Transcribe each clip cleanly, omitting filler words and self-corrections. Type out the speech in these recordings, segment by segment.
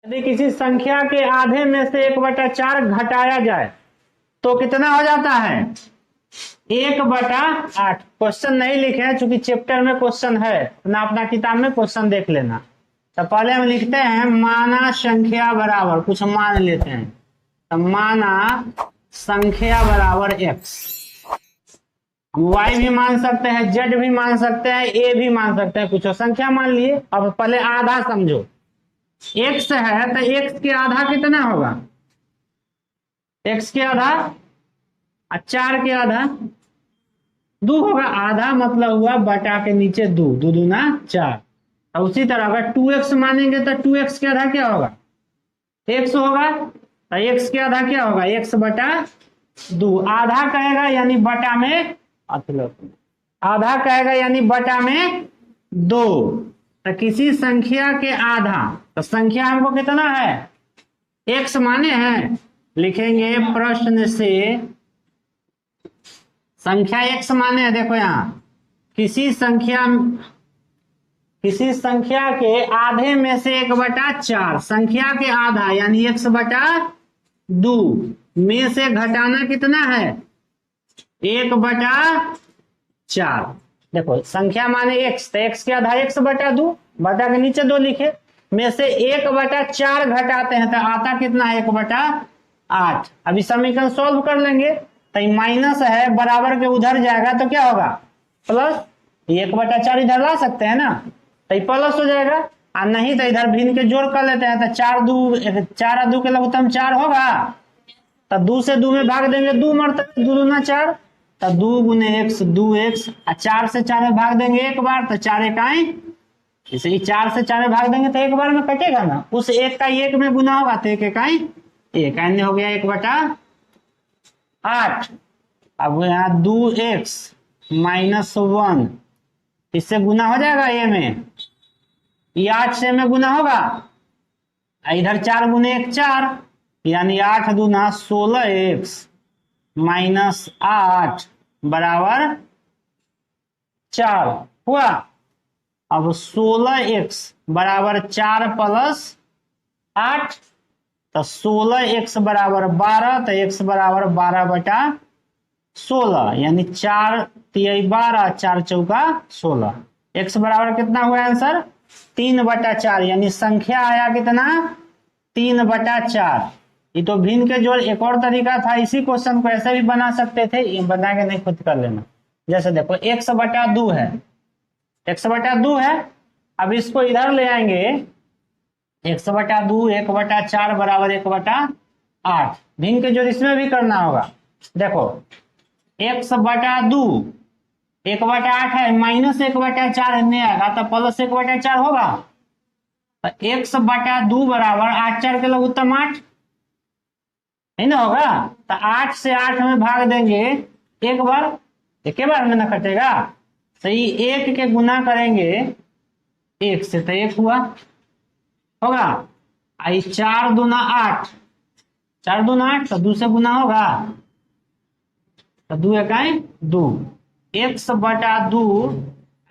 यदि किसी संख्या के आधे में से 1/4 घटाया जाए तो कितना हो जाता है? 1/8। क्वेश्चन नहीं लिखे हैं चूंकि चैप्टर में क्वेश्चन है, तो ना अपना किताब में क्वेश्चन देख लेना। तो पहले हम लिखते हैं माना संख्या बराबर, कुछ मान लेते हैं, तो माना संख्या बराबर x। हम y भी मान सकते हैं, z भी मान सकते हैं, a भी मान सकते हैं, कुछ संख्या मान लिए। अब पहले आधा समझो, x है तो x के आधा कितना होगा? x के आधा 4 के आधा 2 होगा। आधा मतलब हुआ बटा के नीचे 2, 2 दूना 4। और उसी तरह अगर 2x मानेंगे तो 2x के आधा क्या होगा? x होगा। तो x के आधा क्या होगा? x बटा 2। आधा कहेगा यानी बटा में, आधा कहेगा यानी बटा में 2। तो किसी संख्या के आधा, तो संख्या हमको कितना है? x माने हैं, लिखेंगे प्रश्न से संख्या x माने हैं। देखो यहाँ किसी संख्या के आधे में से 1/4, संख्या के आधा यानी x/2 में से घटाना कितना है? 1/4। देखो संख्या माने x, तो x के आधा x/2, बटा के नीचे 2 लिखे, में से 1/4 घटाते हैं तो आता कितना है? 1/8। अभी समीकरण सॉल्व कर लेंगे तो माइनस है, बराबर के उधर जाएगा तो क्या होगा? प्लस। 1/4 इधर ला सकते हैं ना, तो प्लस हो जाएगा। और नहीं तो इधर भिन्न के जोड़ कर लेते हैं, तो 4 2 के लघुत्तम 4 होगा, तो 2 से 2 में भाग देंगे, 2 मरतबे 2 दूना 4, तो 2 गुने x 2x। 4 से 4 में भाग देंगे एक बार, तो 4 इकाई, इसे 4 से 4 में भाग देंगे तो एक बार में कटेगा ना, उस एक का एक में गुना होगा तो एक इकाई एक, अन्य हो गया 1/8। अब यहाँ 2x - 1, इससे गुना हो जाएगा a में, ये 8 से में गुना होगा, इधर 4 गुने 1 4, यानी 8 दूना 16x - 8 बराबर 4 हुआ। अब 16x बराबर 4 + 8, तो 16x बराबर 12, तो x बराबर 12/16, यानी 4 × 12, 4 × 4 16। x बराबर कितना हुआ आंसर? 3/4, यानी संख्या आया कितना? 3/4। ये तो भिन्न के जोड़ एक और तरीका था, इसी क्वेश्चन को ऐसे भी बना सकते थे, ये बना के नहीं खुद कर लेना। जैसे देखो x/2 है, x/2 है, अब इसको इधर ले आएंगे, x/2 1/4 बराबर 1/8। भिन्न के जोड़ इसमें भी करना होगा। देखो x/2 1/8 है, -1/4 नहीं आएगा तो +1/4 होगा, तो x/2 बराबर 8 4 के लघुत्तम 8 है ना होगा। तो 8 से 8 में भाग देंगे एक बार, एक बार में ना कटेगा, सही। 1 के गुना करेंगे 1 से तो 1 हुआ होगा। आई 4 दूना 8, 4 दूना 8, तो 2 से गुना होगा, तो 2 इकाई 2, x/2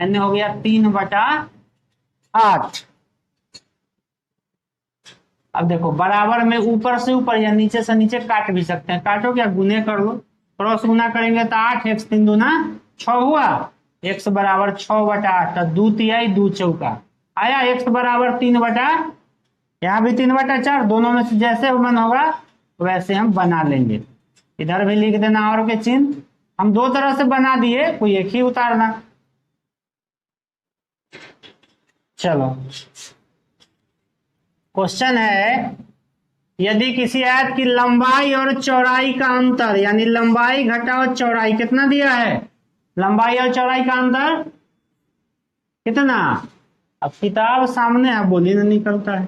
अन्य हो गया 3/8। अब देखो बराबर में ऊपर से ऊपर या नीचे से नीचे काट भी सकते हैं, काटो क्या गुने कर लो, क्रॉस गुना करेंगे तो 8, x 3 दूना 6 हुआ, x बराबर 6/8, तो 2 तिहाई 2 चौका आया, x बराबर 3/, यहाँ भी 3/4, दोनों में से जैसे मन होगा वैसे हम बना लेंगे। इधर भी लिख देना और के चिन्ह, हम 2 तरह से बना दिए, कोई एक ही उतारना। चलो क्वेश्चन है, यदि किसी आयत की लंबाई और चौड़ाई का अंतर, यानी लंबाई घटाओ चौड़ाई कितना दिया है? लंबाई और चौड़ाई का अंतर कितना? अब किताब सामने है, बोली ना निकलता है,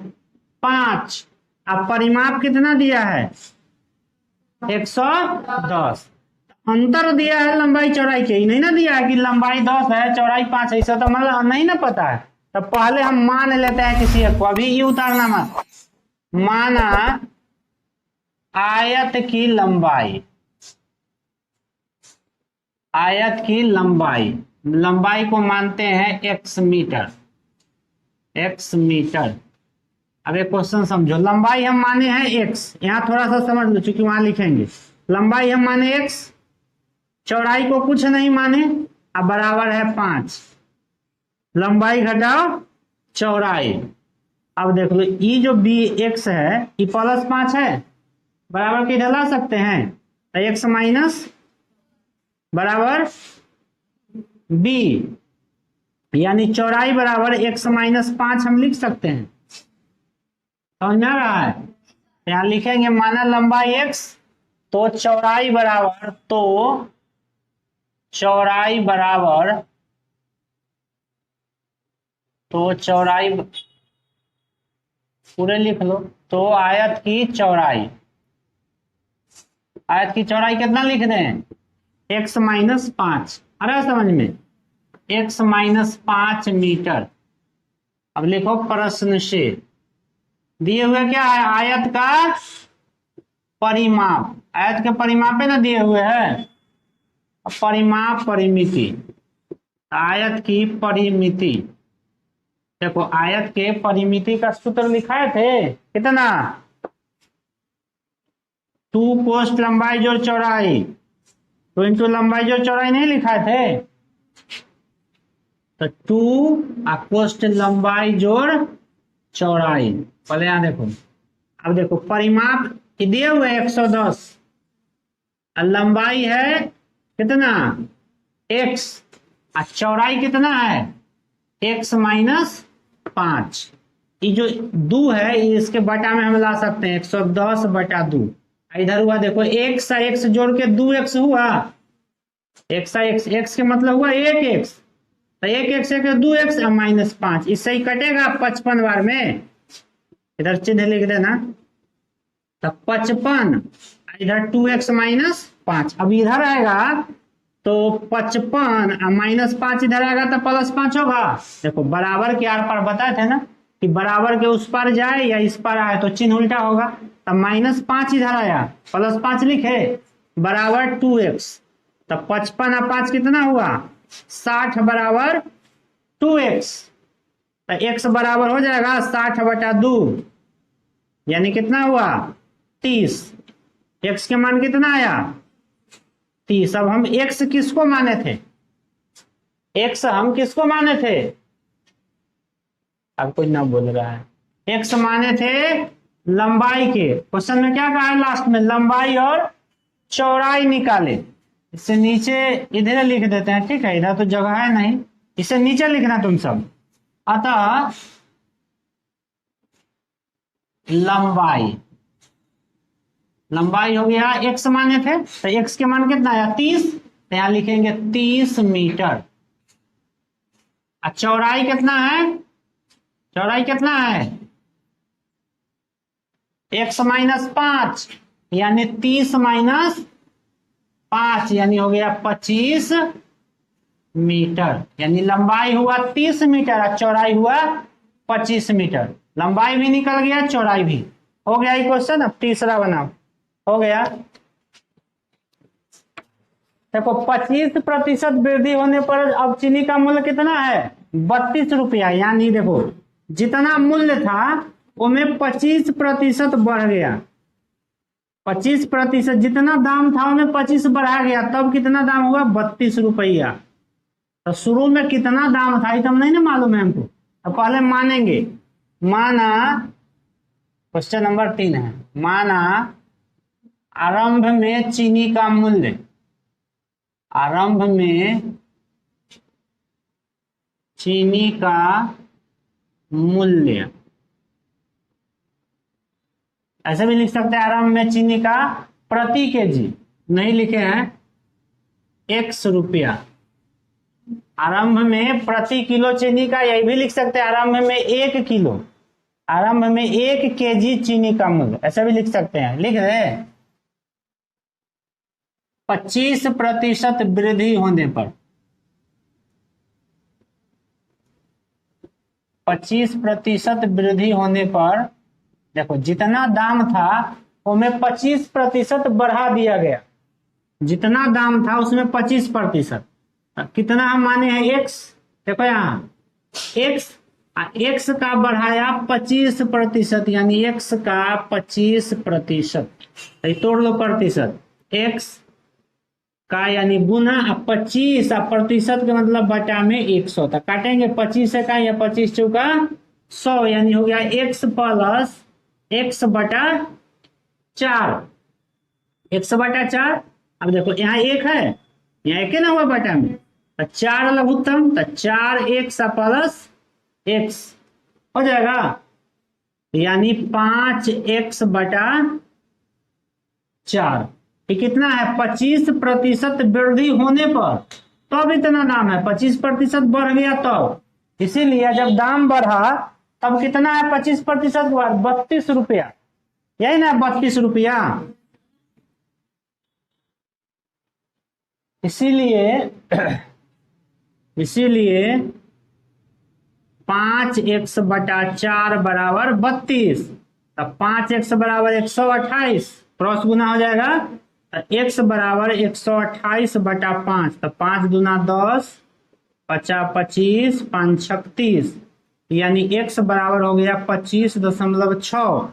5। अब परिमाप कितना दिया है? 110। अंतर दिया है लंबाई चौड़ाई के, नहीं ना दिया है कि लंबाई 10 है चौड़ाई 5 है, ऐसा तो मतलब नहीं ना पता है। तो पहले हम मान लेते हैं किसी एक को, अभी ये उतारना मत। माना आयत की लंबाई, आयत की लंबाई, लंबाई को मानते हैं x मीटर, x मीटर। अब एक क्वेश्चन समझो, लंबाई हम माने हैं x, यहाँ थोड़ा सा समझ लो चूंकि वहां लिखेंगे। लंबाई हम माने x, चौड़ाई को कुछ नहीं माने, अब बराबर है 5। लंबाई घटाओ चौड़ाई। अब देख लो ये जो बी एक्स है ये +5 है, बराबर के इधर ला सकते हैं, तो एक्स माइनस बराबर बी, यानी चौड़ाई बराबर x माइनस 5 हम लिख सकते हैं। समझ में आ रहा है? यहाँ लिखेंगे माना लंबाई x, तो चौड़ाई पूरे लिख लो। तो आयत की चौड़ाई कितना लिख दें? x minus 5। आ रहा है समझ में? x minus 5 metre. अब लिखो प्रश्न से दिए हुए क्या है? आयत का परिमाप। आयत के परिमाप पे ना दिए हुए है, परिमाप परिमिति, आयत की परिमिति। देखो आयत के परिमिति का सूत्र लिखाए थे कितना? 2 कोष्ठ लंबाई जोड़ चौड़ाई, तो इंटू लंबाई जोड़ चौड़ाई नहीं लिखाए थे? तो 2 कोष्ठ लंबाई जोड़ चौड़ाई। पहले यहां देखो, अब देखो परिमाप दिए हुए 110, लंबाई है कितना? x, चौड़ाई कितना है? x minus 5। ये जो 2 है इसके बटा में हम ला सकते हैं 110 बटा 2। इधर हुआ देखो x x जोड़ के 2x हुआ, x x के मतलब हुआ 1x, तो 1x 2x माइनस 5, इससे ही कटेगा 55 बार में। इधर चिन्ह लिख देना, तो 55, इधर 2x माइनस 5। अब इधर आएगा तो 55 माइनस 5 इधर आएगा तो +5 होगा। देखो बराबर के आर पार बताए थे ना कि बराबर के उस पार जाए या इस पार आए तो चिन्ह उल्टा होगा। तब -5 इधर आया, +5 लिखे, बराबर 2x, तब 55 और 5 कितना हुआ? 60 बराबर 2x, तो x बराबर हो जाएगा 60 बटा 2, यानी कितना हुआ? 30। x के मान कितना आया? 30। अब हम x किसको माने थे? x हम किसको माने थे? अब कुछ ना बोल रहा है। x माने थे लंबाई के। क्वेश्चन में क्या कहा है लास्ट में? लंबाई और चौड़ाई निकाले। इससे नीचे इधर लिख देते हैं, ठीक है? इधर तो जगह है नहीं, इसे नीचे लिखना तुम सब। अतः लंबाई हो गया, x माने थे तो x के मान कितना आया? 30, तो यहां लिखेंगे 30 मीटर। चौड़ाई कितना है? चौड़ाई कितना है? x माइनस 5, यानी 30 माइनस 5, यानी हो गया 25 मीटर। यानी लंबाई हुआ 30 मीटर और चौड़ाई हुआ 25 मीटर। लंबाई भी निकल गया, चौड़ाई भी। हो गया ये क्वेश्चन। अब तीसरा बनाओ। हो गया। देखो 25% वृद्धि होने पर अब चीनी का मूल्य कितना है? 32 रुपया। यानी देखो जितना मूल्य था उसमें 25% बढ़ गया। 25%, जितना दाम था उसमें 25 बढ़ा गया, तब कितना दाम हुआ? 32 रुपया। तो शुरू में कितना दाम था ये तो नहीं ना मालूम है हमको, तो पहले मानेंगे। माना, क्वेश्चन नंबर 3 है, माना आरंभ में चीनी का मूल्य, आरंभ में चीनी का मूल्य, ऐसे भी लिख सकते हैं आरंभ में चीनी का प्रति केजी, नहीं लिखे हैं, x रुपया। आरंभ में प्रति किलो चीनी का, यही भी लिख सकते हैं आरंभ में 1 किलो, आरंभ में 1 केजी चीनी का मूल्य, ऐसा भी लिख सकते हैं। लिख रहे 25% वृद्धि होने पर, 25% वृद्धि होने पर, देखो जितना दाम था उसमें 25% बढ़ा दिया गया। जितना दाम था उसमें 25%, कितना हम माने हैं? x। देखो यहाँ x एक्स का बढ़ाया 25%, यानी एक्स का 25%, तोड़ लो प्रतिशत, एक्स का यानी गुना 25 प्रतिशत के मतलब बटा में 100, तो काटेंगे 25 का या 25 चौका 100, यानी हो गया एक्स प्लस एक्स बटा 4, एक्स बटा 4। अब देखो यहाँ एक है, यहाँ एक है ना हुआ बटा में, तो 4 लघुत्तम, तो 4 एक्स प्लस एक्स हो जाएगा, यानी 5x बटा 4। ये कितना है 25% वृद्धि होने पर तब इतना दाम है, 25% बढ़ गया तब। इसीलिए जब दाम बढ़ा तब कितना है 25% हुआ 32 रुपया, यही ना 32 रुपया। इसीलिए 5x बटा 4 बराबर 32, तब 5x बराबर 128, क्रॉस गुना हो जाएगा, x बराबर 128 बटा 5, तो 5 दूना 10, 50 25, 5 36, यानी x बराबर हो गया 25.6,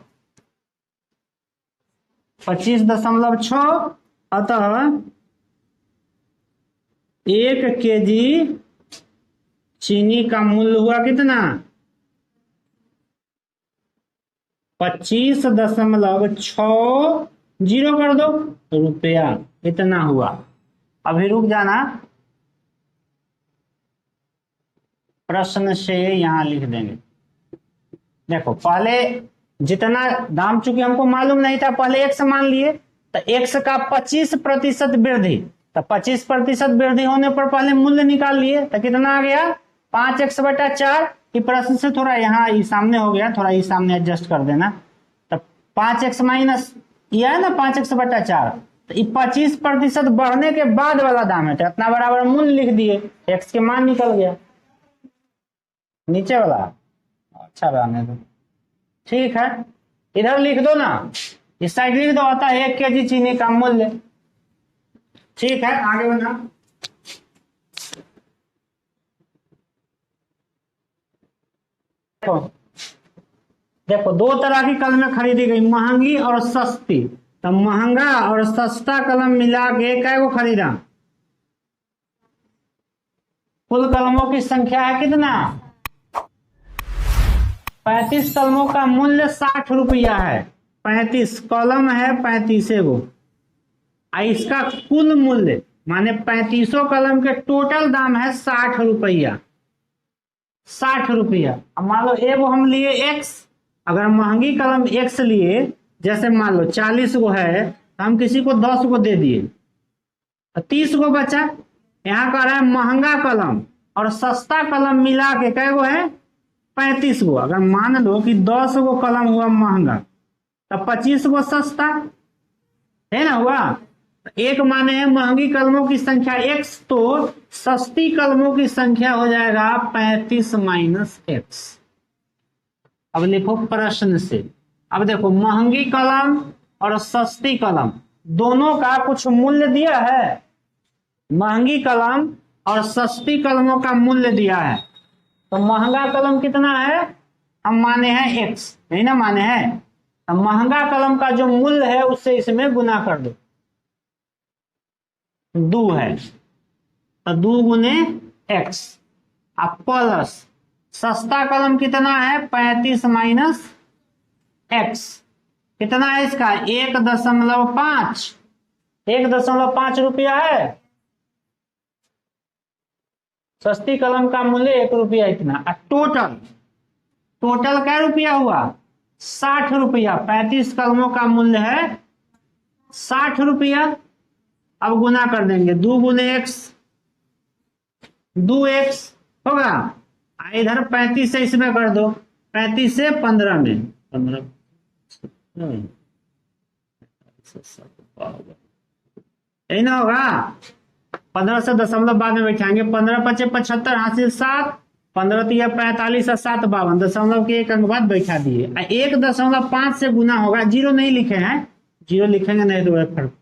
25.6। अतः 1 केजी चीनी का मूल्य हुआ कितना 25.6, जीरो कर दो रुपया, इतना हुआ। अभी रुक जाना, प्रश्न से यहां लिख देंगे। देखो पहले जितना दाम चूंकि हमको मालूम नहीं था, पहले एक्स मान लिए, तो एक्स का 25% वृद्धि, तो 25% वृद्धि होने पर पहले मूल्य निकाल लिए, तो कितना आ गया 5x बटा 4। ये प्रश्न से थोड़ा यहाँ ये सामने हो गया, थोड़ा ये सामने एडजस्ट कर देना, तो 5x माइनस यह है ना 5x बटा 4, तो ये 25% बढ़ने के बाद वाला दाम है, तो इतना बराबर मूल्य लिख दिए, x के मान निकल गया नीचे वाला। अच्छा रहने दो, ठीक है, इधर लिख दो ना, इस साइड लिख दो, आता है 1 केजी चीनी का मूल्य। ठीक है, आगे बढ़ना। देखो दो तरह की कलमें खरीदी गई, महंगी और सस्ती, तो महंगा और सस्ता कलम मिला के कै को खरीदा, कुल कलमों की संख्या है कितना 35 कलमों का मूल्य 60 रुपया है, 35 कलम है 35 गो, इसका कुल मूल्य माने 35 कलम के टोटल दाम है 60 रुपया, 60 रुपया। अब मान लो एगो हम लिए x, अगर महंगी कलम x लिए, जैसे मान लो 40 गो है, तो हम किसी को 10 गो दे दिए, तो 30 गो बचा। यहाँ कह रहा है महंगा कलम और सस्ता कलम मिला के कै गो है 35 गो। अगर मान लो कि 10 गो कलम हुआ महंगा, तो 25 गो सस्ता है ना हुआ, एक माने है महंगी कलमों की संख्या x, तो सस्ती कलमों की संख्या हो जाएगा 35 माइनस x। अब लिखो प्रश्न से, अब देखो महंगी कलम और सस्ती कलम दोनों का कुछ मूल्य दिया है, महंगी कलम और सस्ती कलमों का मूल्य दिया है, तो महंगा कलम कितना है हम माने हैं x, नहीं ना माने हैं, तो महंगा कलम का जो मूल्य है उससे इसमें गुना कर दो, 2 है, तो 2 गुने x, अब प्लस सस्ता कलम कितना है 35 माइनस x, कितना है इसका 1.5, 1.5 रुपया है, सस्ती कलम का मूल्य 1 रुपया इतना, टोटल क्या रुपया हुआ 60 रुपया, 35 कलमों का मूल्य है 60 रुपया। अब गुना कर देंगे, 2 गुने x, 2x होगा, इधर 35 से इसमें कर दो, 35 से 15 में 15 यही ना होगा, 15 से दशमलव बाद में बैठाएंगे, 15 पचे 75 हासिल 7, 15 तिया 45 और 7 52, दशमलव के एक अंक बाद बैठा दिए, 1.5 से गुना होगा, जीरो नहीं लिखे हैं, जीरो लिखेंगे नहीं तो फर्क,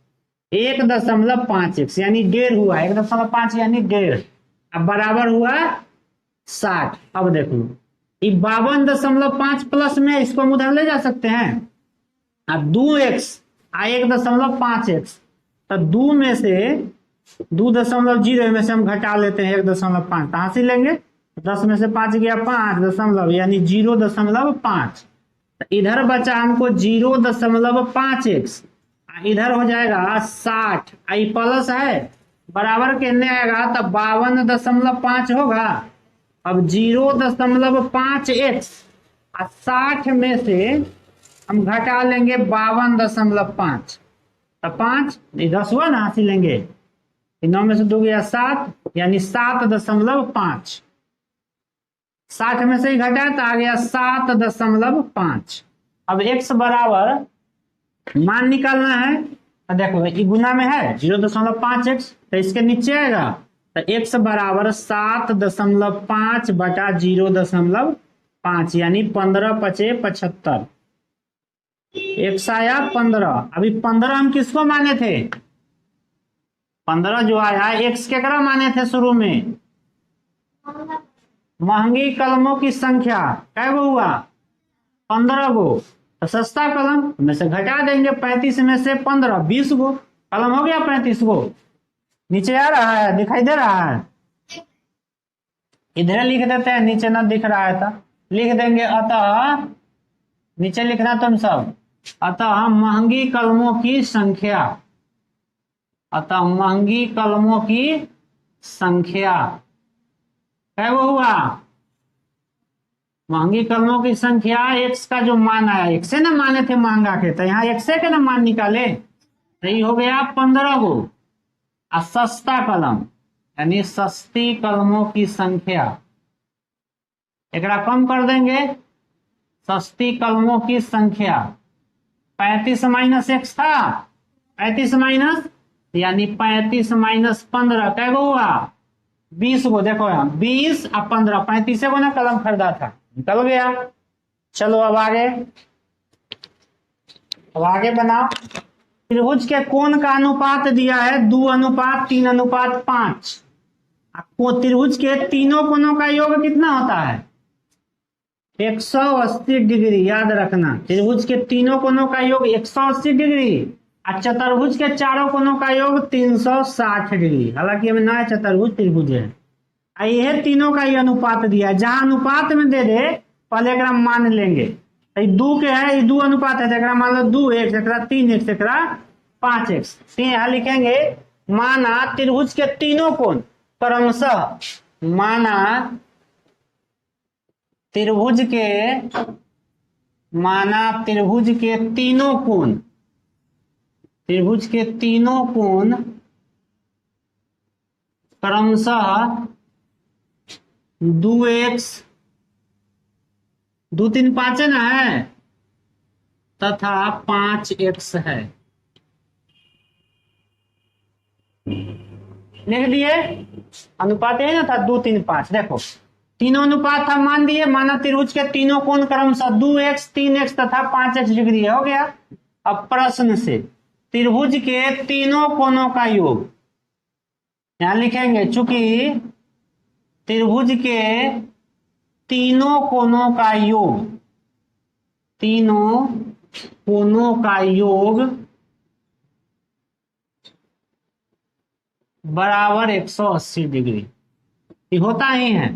1.5x यानी 1.5 हुआ, 1.5 यानी 1.5, अब बराबर हुआ 60। अब देख लो 52.5 प्लस में इसको हम उधर ले जा सकते हैं। अब 2x 1.5x, तो 2 में से 2.0 में से हम घटा लेते हैं 1.5, कहां से लेंगे? 10 में से 5 गया 5 दशमलव, यानी 0.5। तो इधर बचा हमको 0.5x, इधर हो जाएगा 60, आई प्लस है बराबर कितने आएगा? तो 52.5 होगा। अब 0.5x 60 में से हम घटा लेंगे 52.5, तो 5 10 हुआ ना, हासिल लेंगे 9 में से 2 गया 7, यानी 7.5। 60 में से ही घटा तो आ गया 7.5। अब x बराबर मान निकालना है, तो देखो ये गुना में है 0.5x, तो इसके नीचे आएगा, तो x बराबर 7.5 बटा 0.5, यानी 15 पचे 75, x आया 15। अभी 15 हम किसको माने थे? 15 जो आया x केकरा माने थे शुरू में? महंगी कलमों की संख्या कै गो हुआ? 15 गो। तो सस्ता कलम में से घटा देंगे 35 में से 15, 20 गो कलम हो गया 35 गो। नीचे आ रहा है, दिखाई दे रहा है? इधर लिख देते हैं, नीचे ना दिख रहा है तो लिख देंगे अतः, नीचे लिखना तुम सब, अतः महंगी कलमों की संख्या, अतः महंगी कलमों की संख्या क्या वो हुआ? महंगी कलमों की संख्या x का जो मान आया, x से ना माने थे महंगा के, तो यहाँ x से के ना मान निकाले, तो ये हो गया 15 गो। और सस्ता कलम यानी सस्ती कलमों की संख्या, एक कम कर देंगे, सस्ती कलमों की संख्या 35 माइनस x था, 35 माइनस यानी 35 माइनस 15 कै गो हुआ? 20 गो। देखो यहाँ 20 और 15, 35 गो ना कलम खरीदा था, निकल गया। चलो अब आगे बनाओ। त्रिभुज के कोण का अनुपात दिया है 2:3:5। त्रिभुज के तीनों कोणों का योग कितना होता है? 180 डिग्री। याद रखना, त्रिभुज के तीनों कोणों का योग 180 डिग्री और चतुर्भुज के चारों कोणों का योग 360 डिग्री। हालांकि हमें नया चतुर्भुज त्रिभुज है। यह तीनों का ये अनुपात दिया है, जहां अनुपात में दे दे पहले एक मान लेंगे। दो के है, 2 अनुपात है, मान लो 2x, 3x, 5x। यहाँ लिखेंगे माना त्रिभुज के तीनों कोण क्रमशः, माना त्रिभुज के तीनों कोण, त्रिभुज के तीनों कोण क्रमशः 2x 2 3 5 है ना है, तथा 5x है। लिख दिए, अनुपात है ना था 2 3 5। देखो तीनों अनुपात था मान दिए, माना त्रिभुज के तीनों कोण क्रमशः 2x 3x तथा 5x डिग्री हो गया। अब प्रश्न से त्रिभुज के तीनों कोणों का योग यहां लिखेंगे, चूंकि त्रिभुज के तीनों कोणों का योग, तीनों कोणों का योग बराबर 180 डिग्री होता ही है।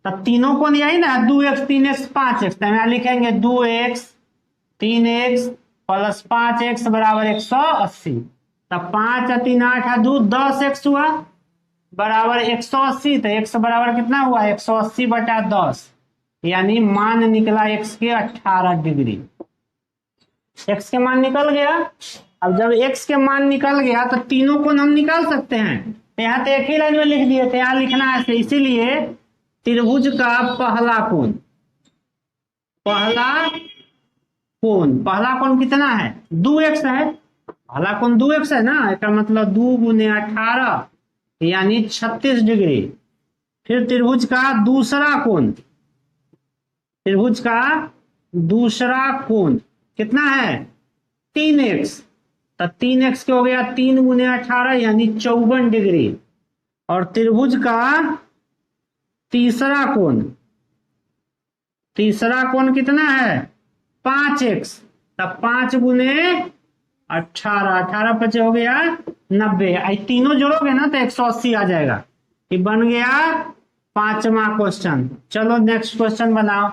तब तीनों कोण यही ना 2x 3x 5x, तो यहां लिखेंगे 2x 3x प्लस 5x बराबर 180। तब 5 और 3 8 और 2 10x हुआ बराबर 180। तो x बराबर कितना हुआ? 180 बटा 10, यानी मान निकला x के 18 डिग्री। x के मान निकल गया। अब जब x के मान निकल गया तो तीनों कोण हम निकाल सकते हैं। तो यहाँ तो एक ही लाइन में लिख दिए थे, यहाँ लिखना है, इसीलिए त्रिभुज का पहला कोण, पहला कोण कितना है? 2x है। पहला कोण 2x है ना, इसका मतलब 2 गुने 18 यानी 36 डिग्री। फिर त्रिभुज का दूसरा कोण, त्रिभुज का दूसरा कोण कितना है? 3x। तो 3x के हो गया 3 गुने 18 यानी 54 डिग्री। और त्रिभुज का तीसरा कोण, तीसरा कोण कितना है 5x, तब 5 × 18, 18 हो गया 90, तीनों जोड़ोगे ना तो 180 आ जाएगा। ये बन गया 5वां क्वेश्चन। चलो नेक्स्ट क्वेश्चन बनाओ।